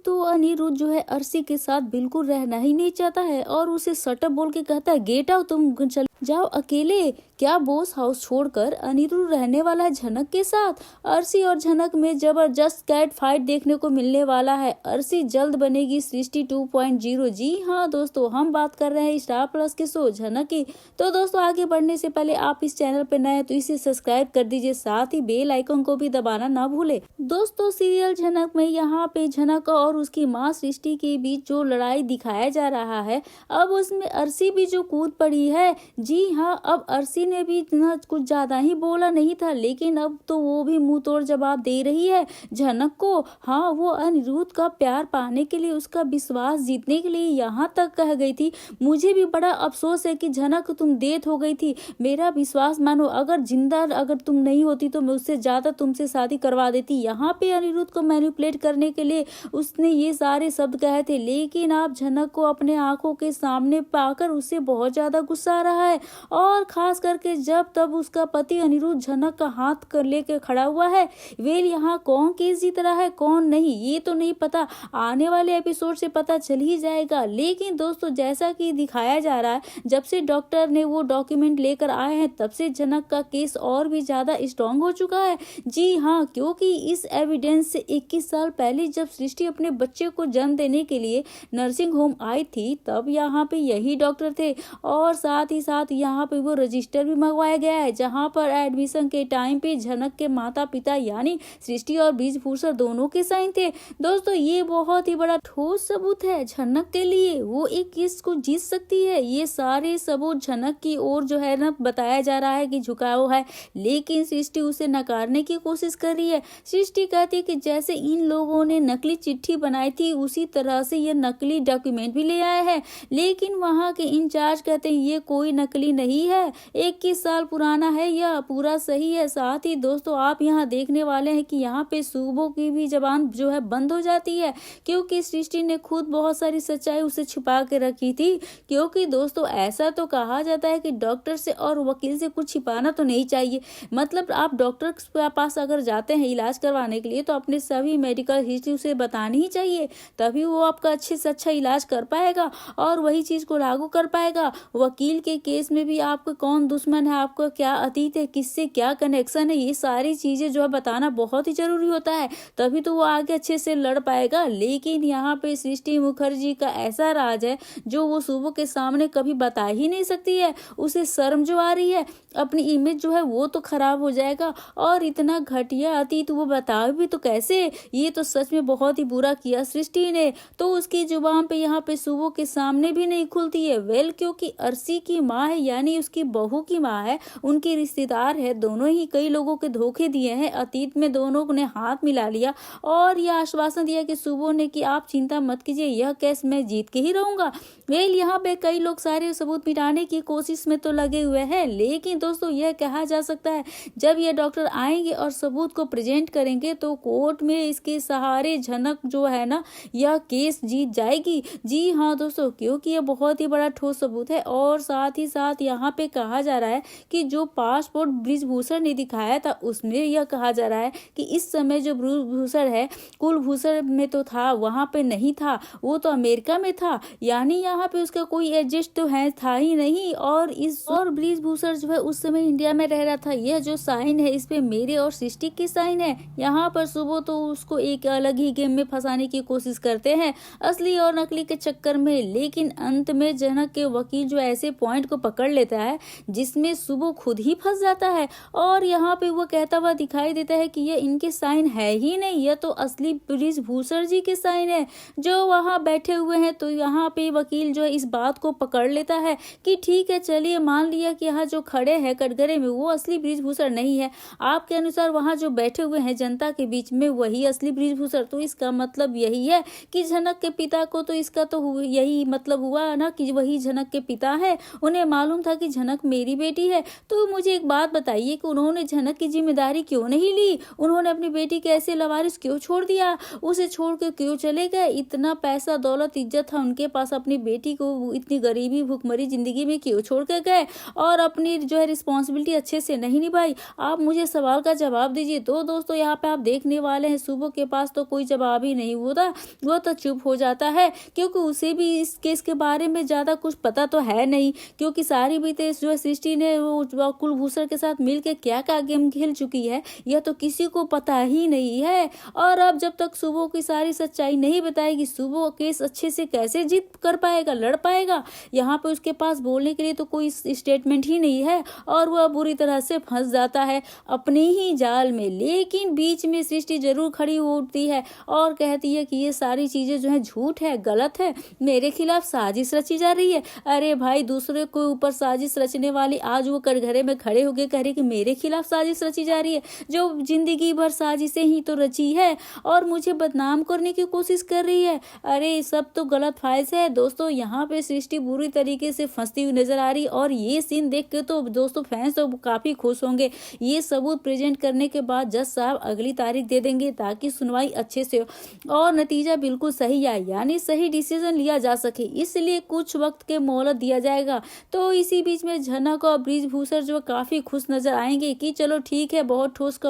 तो अनिरुद्ध जो है अर्शी के साथ बिल्कुल रहना ही नहीं चाहता है और उसे सटअप बोल के कहता है गेट आउट, तुम चल जाओ अकेले। क्या बोस हाउस छोड़कर अनिरुद्ध रहने वाला है झनक के साथ? अर्शी और झनक में जबरदस्त कैट फाइट देखने को मिलने वाला है। अर्शी जल्द बनेगी सृष्टि 2.0। जी हाँ दोस्तों, हम बात कर रहे हैं स्टार प्लस के शो झनक की। तो दोस्तों आगे बढ़ने से पहले आप इस चैनल पर नए हैं तो इसे सब्सक्राइब कर दीजिए, साथ ही बेल आइकन को भी दबाना ना भूले। दोस्तों सीरियल झनक में यहाँ पे झनक और उसकी माँ सृष्टि के बीच जो लड़ाई दिखाया जा रहा है, अब उसमें अर्शी भी जो कूद पड़ी है। जी हाँ, अब अर्शी ने भी इतना कुछ ज्यादा ही बोला नहीं था, लेकिन अब तो वो भी मुंह तोड़ जवाब दे रही है झनक को। हाँ, वो अनिरुद्ध का प्यार पाने के लिए, उसका विश्वास जीतने के लिए यहाँ तक कह गई थी। मुझे भी बड़ा अफसोस है कि झनक तुम डेथ हो गई थी, मेरा विश्वास मानो, अगर तुम नहीं होती तो मैं उससे ज्यादा तुमसे शादी करवा देती। यहाँ पे अनिरुद्ध को मैनिपुलेट करने के लिए उसने ये सारे शब्द कहे थे, लेकिन आप झनक को अपने आंखों के सामने पाकर उससे बहुत ज्यादा गुस्सा आ रहा है। और खास करके जब तब उसका पति अनिरुद्ध झनक का हाथ कर लेकर खड़ा हुआ है। वेल यहाँ कौन केस जीत रहा है कौन नहीं ये तो नहीं पता, आने वाले एपिसोड से पता चल ही जाएगा। लेकिन दोस्तों जैसा कि दिखाया जा रहा है, जब से डॉक्टर ने वो डॉक्यूमेंट लेकर आए हैं तब से झनक का केस और भी ज्यादा स्ट्रांग हो चुका है। जी हाँ, क्योंकि इस एविडेंस से 21 साल पहले जब सृष्टि अपने बच्चे को जन्म देने के लिए नर्सिंग होम आई थी, तब यहाँ पे यही डॉक्टर थे। और साथ ही साथ यहाँ पे वो रजिस्टर भी मंगवाया गया है, जहाँ पर एडमिशन के टाइम पे झनक के माता पिता यानी सृष्टि और ब्रिजभूषण दोनों के साइन थे। दोस्तों ये बहुत ही बड़ा ठोस सबूत है झनक के लिए, वो एक केस को जीत सकती है। ये सारे सबूत झनक की ओर जो है ना बताया जा रहा है कि झुकाव है, लेकिन सृष्टि उसे नकारने की कोशिश कर रही है। सृष्टि कहती है कि जैसे इन लोगों ने नकली चिट्ठी बनाई थी उसी तरह से ये नकली डॉक्यूमेंट भी ले आए हैं, लेकिन वहाँ के इंचार्ज कहते हैं ये कोई नकली नहीं है, 21 साल पुराना है, यह पूरा सही है। साथ ही दोस्तों आप यहाँ देखने वाले हैं कि यहाँ पे सुबो की भी जबान जो है बंद हो जाती है, क्योंकि सृष्टि ने खुद बहुत सारी सच्चाई उसे छुपा के रखी थी। क्योंकि दोस्तों ऐसा तो कहा जाता है कि डॉक्टर से और वकील से कुछ छिपाना तो नहीं चाहिए। मतलब आप डॉक्टर के पास अगर जाते हैं इलाज करवाने के लिए तो अपने सभी मेडिकल हिस्ट्री उसे बतानी ही चाहिए, तभी वो आपका अच्छे से अच्छा इलाज कर पाएगा और वही चीज को लागू कर पाएगा। वकील के केस में भी आपका कौन दुश्मन है, आपका क्या अतीत है, किससे क्या कनेक्शन है, ये सारी चीजें जो है बताना बहुत ही जरूरी होता है, तभी तो वो आगे अच्छे से लड़ पाएगा। लेकिन यहाँ पे सृष्टि मुखर्जी का ऐसा राज है जो वो सुबह के सामने कभी बता ही नहीं सकती है। उसे शर्म जो आ रही है, अपनी इमेज जो है वो तो खराब हो जाएगा, और इतना घटिया अतीत वो बता भी तो कैसे। ये तो सच में बहुत ही बुरा किया सृष्टि ने, तो उसकी जुबान पे यहाँ पे सुबह के सामने भी नहीं खुलती है। वेल क्योंकि अर्शी की माँ है यानी उसकी बहू की माँ है, उनकी रिश्तेदार है, दोनों ही कई लोगों के धोखे दिए हैं, अतीत में दोनों ने हाथ मिला लिया और यह आश्वासन दिया कि सुबह ने कि आप चिंता मत कीजिए, यह केस मैं जीत के ही रहूंगा। वेल यहाँ पे कई लोग सारे सबूत मिटाने की कोशिश में तो लगे हुए हैं, लेकिन दोस्तों यह कहा जा सकता है जब ये डॉक्टर आएंगे और सबूत को प्रेजेंट करेंगे तो कोर्ट में इसके सहारे झनक जो है ना यह केस जीत जाएगी। जी हाँ दोस्तों, क्योंकि यह बहुत ही बड़ा ठोस सबूत है। और साथ ही साथ यहाँ पे कहा जा रहा है कि जो पासपोर्ट ब्रिजभूषण ने दिखाया था उसमें यह कहा जा रहा है कि इस समय जो ब्रिजभूषण है कुलभूषण में तो था, वहां पे नहीं था, वो तो अमेरिका में था, यानी यहाँ पे उसका कोई एडजस्ट तो है था ही नहीं। और ब्रिजभूषण जो है उस समय इंडिया में रह रहा था। यह जो साइन है इस पे मेरे और सृष्टि की साइन है। यहाँ पर सुबह तो उसको एक अलग ही गेम में फंसाने की कोशिश करते हैं असली और नकली के चक्कर में, लेकिन अंत में जनक के वकील जो ऐसे पॉइंट को पकड़ लेता है जिसमें सुबह खुद ही फंस जाता है, और यहाँ पे वो कहता हुआ दिखाई देता है कि ये इनके साइन है ही नहीं, यह तो असली ब्रिजभूषण जी के साइन है जो वहां बैठे हुए हैं। तो यहाँ पे वकील जो इस बात को पकड़ लेता है कि ठीक है चलिए मान लिया कि यहाँ जो खड़े हैं कटघरे में वो असली ब्रिजभूषण नहीं है, आपके अनुसार वहां जो बैठे हुए हैं जनता के बीच में वही असली ब्रिजभूषण, तो इसका मतलब यही है कि झनक के पिता को, तो इसका तो यही मतलब हुआ ना कि वही झनक के पिता है। उन्हें मालूम था कि झनक मेरी बेटी है। तो मुझे एक बात बताइए कि उन्होंने झनक की जिम्मेदारी क्यों नहीं ली? उन्होंने अपनी बेटी के ऐसे लवारिस क्यों छोड़ दिया? उसे छोड़ के क्यों चले गए? इतना पैसा दौलत इज्जत था उनके पास, अपनी बेटी को इतनी गरीबी भुखमरी जिंदगी में क्यों छोड़ के गए और अपनी जो है रिस्पॉन्सिबिलिटी अच्छे से नहीं निभाई? आप मुझे सवाल का जवाब दीजिए। तो दोस्तों यहाँ पे आप देखने वाले हैं शुभो के पास तो कोई जवाब ही नहीं होता, वो तो चुप हो जाता है क्योंकि उसे भी इस केस के बारे में ज्यादा कुछ पता तो है नहीं, क्योंकि सारी बीते जो है सृष्टि ने वो कुलभूषण के साथ मिलकर क्या क्या गेम खेल चुकी है यह तो किसी को पता ही नहीं है। और अब जब तक शुभो की सारी सच्चाई नहीं बताएगी, शुभो केस अच्छे से कैसे जीत कर पाएगा, लड़ पाएगा? यहाँ पे उसके पास बोलने के लिए तो कोई स्टेटमेंट ही नहीं है और वह बुरी तरह से फंस जाता है अपने ही जाल में। लेकिन बीच में सृष्टि जरूर खड़ी हो उठती है और कहती है कि ये सारी चीजें जो है झूठ है, गलत है, मेरे खिलाफ साजिश रची जा रही है। अरे भाई, दूसरे को ऊपर साजिश रचने वाली आज वो कटघरे में खड़े होके कह रही कि मेरे खिलाफ साजिश रची जा रही है, जो जिंदगी भर साजिशें ही तो रची है और मुझे बदनाम करने की कोशिश कर रही है। अरे सब तो गलत फाइज है दोस्तों। यहाँ पे सृष्टि बुरी तरीके से फंसती हुई नजर आ रही और ये सीन देख के तो दोस्तों फैंस तो काफी खुश होंगे। ये सबूत प्रेजेंट करने के बाद जज साहब अगली तारीख दे देंगे ताकि सुनवाई अच्छे से हो और नतीजा बिल्कुल सही आए, यानी सही डिसीजन लिया जा सके, इसलिए कुछ वक्त के मोहलत दिया जाएगा। तो इसी बीच में झनक और बृजभूषण जो काफी खुश नजर आएंगे कि चलो ठीक है, बहुत ठोस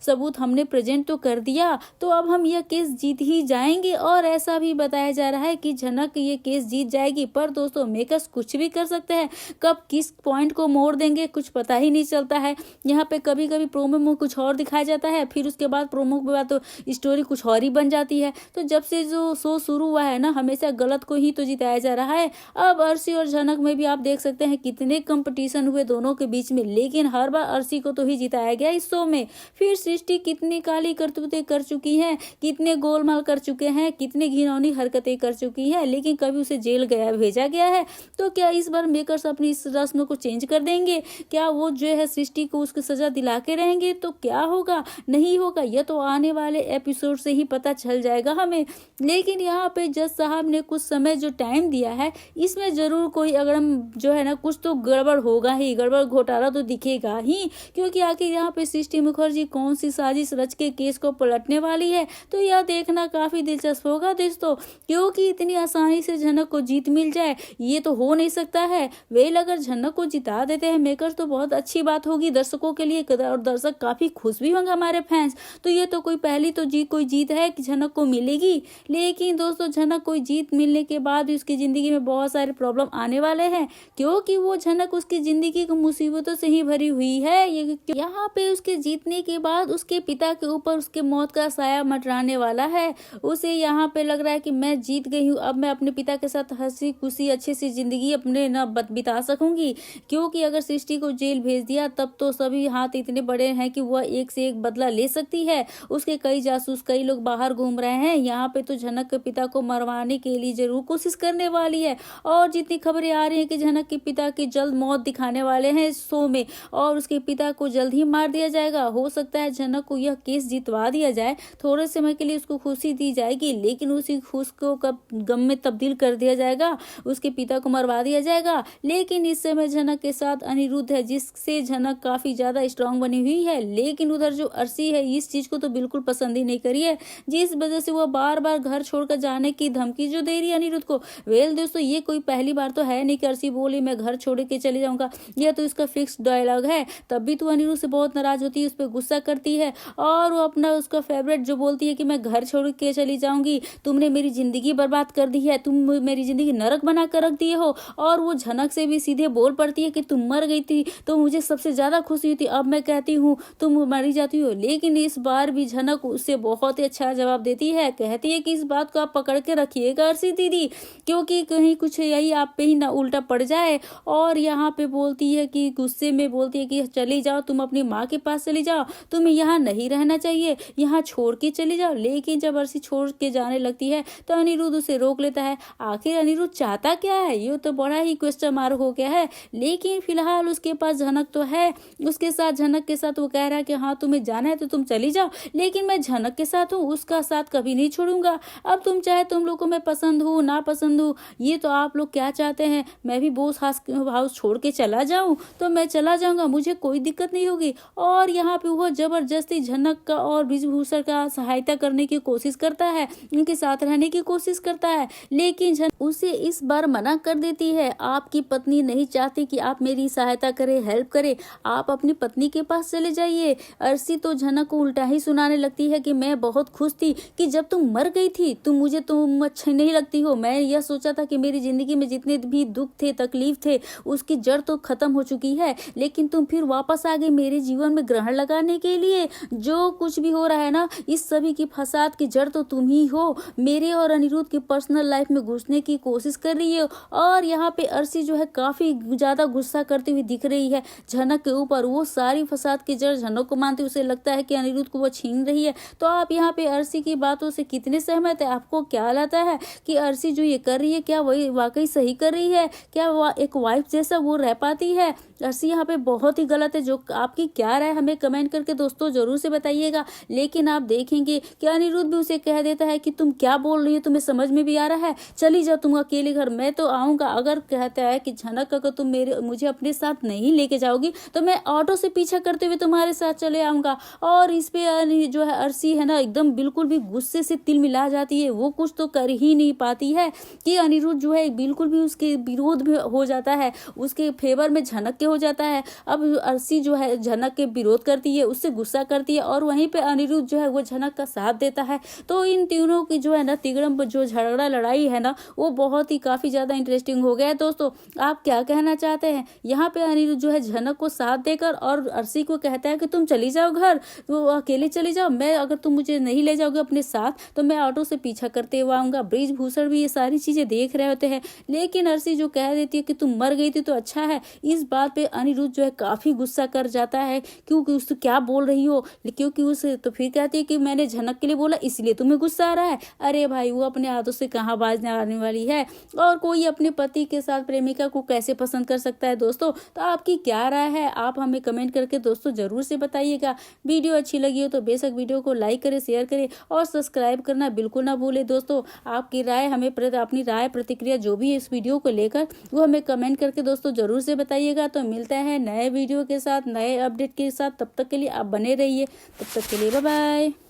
सबूत हमने प्रेजेंट तो कर दिया, तो अब हम यह केस जीत ही जाएंगे। और ऐसा भी बताया जा रहा है कि झनक ये केस जीत जाएगी। पर दोस्तों मेकर्स कुछ भी कर सकते हैं, कब किस पॉइंट को मोड़ देंगे कुछ पता ही नहीं चलता है। यहाँ पे कभी कभी प्रोमो में कुछ और दिखाया जाता है, फिर उसके बाद प्रोमो के बाद तो स्टोरी कुछ और ही बन जाती है। तो जब से जो शो शुरू हुआ है ना, हमेशा गलत को ही तो जिताया जा रहा है। अब अर्शी और झनक में भी आप देख सकते हैं कितने कंपटीशन हुए दोनों के बीच में, लेकिन हर बार अर्शी को तो ही जिताया गया इस शो में। फिर सृष्टि कितनी काली करतूतें कर चुकी है, कितने गोलमाल कर चुके हैं, कितने घिनौनी हरकतें कर चुकी है, लेकिन कभी उसे जेल गया भेजा गया है। तो क्या इस बार मेकर्स अपनी इस रस्म को चेंज कर देंगे? क्या वो जो है सृष्टि को उसकी सजा दिला के रहेंगे? तो क्या होगा, नहीं होगा, यह तो आने वाले एपिसोड से ही पता चल जाएगा हमें। लेकिन यहाँ पे जज साहब ने कुछ समय जो टाइम दिया है, इसमें जरूर कोई अगड़म जो है ना, कुछ तो गड़बड़ होगा ही, गड़बड़ घोटाला तो दिखेगा ही, क्योंकि आखिर यहाँ पे सृष्टि मुखर्जी कौन सी साजिश रच के केस को पलटने वाली है। तो यह देखना काफी दिलचस्प होगा दोस्तों, क्योंकि इतनी आसानी से झनक को जीत मिल जाए ये तो हो नहीं सकता है। वेल अगर झनक को जिता देते हैं मेकर्स तो बहुत अच्छी बात होगी दर्शकों के लिए और दर्शक काफी खुश भी होंगे हमारे फैंस। तो ये तो कोई पहली तो कोई जीत है कि झनक को मिलेगी। लेकिन दोस्तों झनक कोई जीत मिलने के बाद उसकी जिंदगी में बहुत सारे प्रॉब्लम आने वाले हैं, क्योंकि वो झनक उसकी जिंदगी की मुसीबतों से ही भरी हुई है। यहाँ पे उसके जीतने के बाद उसके पिता के ऊपर उसके मौत का साया मंडराने वाला है। उसे यहाँ पे लग रहा है कि मैं जीत गई हूँ, अब मैं अपने पिता के साथ हंसी खुशी अच्छी सी जिंदगी अपने न बिता सकूंगी, क्योंकि अगर सृष्टि को जेल भेज दिया तब तो सभी हाथ इतने बड़े हैं कि वह एक से एक बदला ले सकती है। उसके कई जासूस कई लोग बाहर घूम रहे हैं। यहाँ पे तो झनक के पिता को मरवाने के लिए जरूर कोशिश करने वाली है और जितनी खबरें आ रही है कि झनक के पिता की जल्द मौत दिखाने वाले हैं इस शो में और उसके पिता को जल्द ही मार दिया जाएगा। हो सकता है झनक को यह केस जितवा दिया जाए, थोड़े समय के लिए उसको खुशी दी जाएगी, लेकिन उसी खुश को कब गम में तब्दील कर दिया जाएगा, उसके पिता को मरवा दिया जाएगा। लेकिन इस समय झनक के साथ अनिरुद्ध है, जिससे झनक काफी ज्यादा स्ट्रांग बनी हुई है। लेकिन उधर जो अर्शी है इस चीज को तो बिल्कुल पसंद ही नहीं करी है, जिस वजह से वह बार बार घर छोड़कर जाने की धमकी जो दे रही है अनिरुद्ध को। वेल दोस्तों ये कोई पहली बार तो है नहीं कि अर्शी बोली मैं घर छोड़ के चले जाऊंगा, यह तो इसका फिक्स डायलॉग है। तब भी तो अनिरुद्ध से बहुत नाराज होती है, उस पर गुस्सा करती है और वो अपना उसका फेवरेट जो बोलती है कि मैं घर छोड़ के चली जाऊंगी, तुमने मेरी जिंदगी बर्बाद कर दी है, तुम मेरी जिंदगी नरक बना कर रख दिए हो। और वो झनक से भी सीधे बोल पड़ती है कि तुम मर गई थी तो मुझे सबसे ज्यादा खुशी हुई थी, अब मैं कहती हूँ तुम मरी जाती हो। लेकिन इस बार भी झनक उससे बहुत ही अच्छा जवाब देती है, कहती है कि इस बात को आप पकड़ के रखिएगा अर्शी दीदी, क्योंकि कहीं कुछ यही आप पे ही ना उल्टा पड़ जाए। और यहाँ पे बोलती है कि गुस्से में बोलती है कि चली जाओ, तुम अपनी माँ के पास चली जाओ, तुम्हें यहाँ नहीं रहना चाहिए, यहाँ छोड़ के चली जाओ। लेकिन जब अर्शी छोड़ के जाने लगती है तो अनिरुद्ध उसे रोक लेता है। आखिर अनिरुद्ध चाहता क्या है, ये तो बड़ा ही क्वेश्चन मार्क हो गया है। लेकिन फिलहाल उसके पास झनक तो है, उसके साथ झनक के साथ वो कह रहा है कि हाँ तुम्हें जाना है तो तुम चली जाओ, लेकिन मैं झनक के साथ हूँ, उसका साथ कभी नहीं छोड़ूंगा। अब तुम चाहे तुम लोग को मैं पसंद हूँ ना पसंद हूँ, ये तो आप लोग क्या चाहते हैं, मैं भी बोस हाउस छोड़ के चला चला जाऊं तो मैं चला जाऊंगा, मुझे कोई दिक्कत नहीं होगी। और यहाँ पे वो जबरदस्ती झनक का और ब्रिजभूषण का सहायता करने की कोशिश करता है, उनके साथ रहने की कोशिश करता है, लेकिन झनक उसे इस बार मना कर देती है। आपकी पत्नी नहीं चाहती कि आप मेरी सहायता करें, हेल्प करें, आप अपनी पत्नी के पास चले जाइए। अर्शी तो झनक को उल्टा ही सुनाने लगती है कि मैं बहुत खुश थी कि जब तुम मर गई थी तुम अच्छी नहीं लगती हो। मैं यह सोचा था कि मेरी जिंदगी में जितने भी दुख थे, तकलीफ थे, उसकी जड़ तो खत्म हो चुकी है, लेकिन तुम फिर वापस आ गई मेरे जीवन में ग्रहण लगाने के लिए। जो कुछ भी हो रहा है ना, इस सभी की फसाद की जड़ तो तुम ही हो। मेरे और अनिरुद्ध की पर्सनल लाइफ में घुसने की कोशिश कर रही है। और यहाँ पे अर्शी जो है काफी ज्यादा गुस्सा करती हुई दिख रही है झनक के ऊपर। वो सारी फसाद की जड़ झनक को मानती, उसे लगता है कि अनिरुद्ध को वो छीन रही है। तो आप यहाँ पे अर्शी की बातों से कितने सहमत है? आपको क्या लगता है कि अर्शी जो ये कर रही है, क्या वही वाकई सही कर रही है? क्या एक वाइफ जैसा वो रह पाती है? अर्शी यहाँ पे बहुत ही गलत है। जो आपकी क्या राय हमें कमेंट करके दोस्तों जरूर से बताइएगा। लेकिन आप देखेंगे कि अनिरुद्ध भी उसे कह देता है कि तुम क्या बोल रही हो, तुम्हें समझ में भी आ रहा है? चली जाओ तुम अकेले घर, मैं तो आऊंगा। अगर कहता है कि झनक अगर तुम मुझे अपने साथ नहीं लेके जाओगी तो मैं ऑटो से पीछा करते हुए तुम्हारे साथ चले आऊंगा। और इस पे जो है अर्शी है ना, एकदम बिल्कुल भी गुस्से से तिल मिला जाती है। वो कुछ तो कर ही नहीं पाती है कि अनिरुद्ध जो है बिल्कुल भी उसके विरोध में हो जाता है, उसके फेवर में झनक के हो जाता है। अब अर्शी जो है झनक के विरोध करती है, उससे गुस्सा करती है, और वहीं पे अनिरुद्ध जो है वो झनक का साथ देता है। तो इन तीनों की जो है ना तिगड़म जो झगड़ा लड़ाई है ना, वो बहुत ही काफी ज्यादा इंटरेस्टिंग हो गया है। दोस्तों आप क्या कहना चाहते हैं? यहाँ पे अनिरुद्ध जो है झनक को साथ देकर और अर्शी को कहता है कि तुम चली जाओ घर, तो अकेले चली जाओ, मैं अगर तुम मुझे नहीं ले जाओगे अपने साथ तो मैं ऑटो से पीछा करते हुए आऊंगा। ब्रिजभूषण भी ये सारी चीजें देख रहे होते हैं, लेकिन अर्शी जो कह देती है कि तुम मर गई थी तो अच्छा है। इस बात पे अनिरुद्ध जो है काफी गुस्सा कर जाता है, क्योंकि उससे क्या बोल रही हो, क्योंकि उसे तो फिर कहती है कि मैंने झनक के लिए बोला इसलिए तुम्हें गुस्सा आ रहा है। अरे भाई, वो अपने हाथों से कहाँ बाजने आने वाली है, और कोई अपने पति के साथ प्रेमिका को कैसे पसंद कर सकता है। दोस्तों तो आपकी क्या राय है? आप हमें कमेंट करके दोस्तों जरूर से बताइएगा। वीडियो अच्छी लगी हो तो बेशक वीडियो को लाइक करें, शेयर करें और सब्सक्राइब करना बिल्कुल ना भूलें। दोस्तों आपकी राय हमें अपनी राय प्रतिक्रिया जो भी है इस वीडियो को लेकर वो हमें कमेंट करके दोस्तों जरूर से बताइएगा। तो मिलता है नए वीडियो के साथ, नए अपडेट के साथ। तब तक के लिए आप बने रहिए। तब तक के लिए बाय बाय।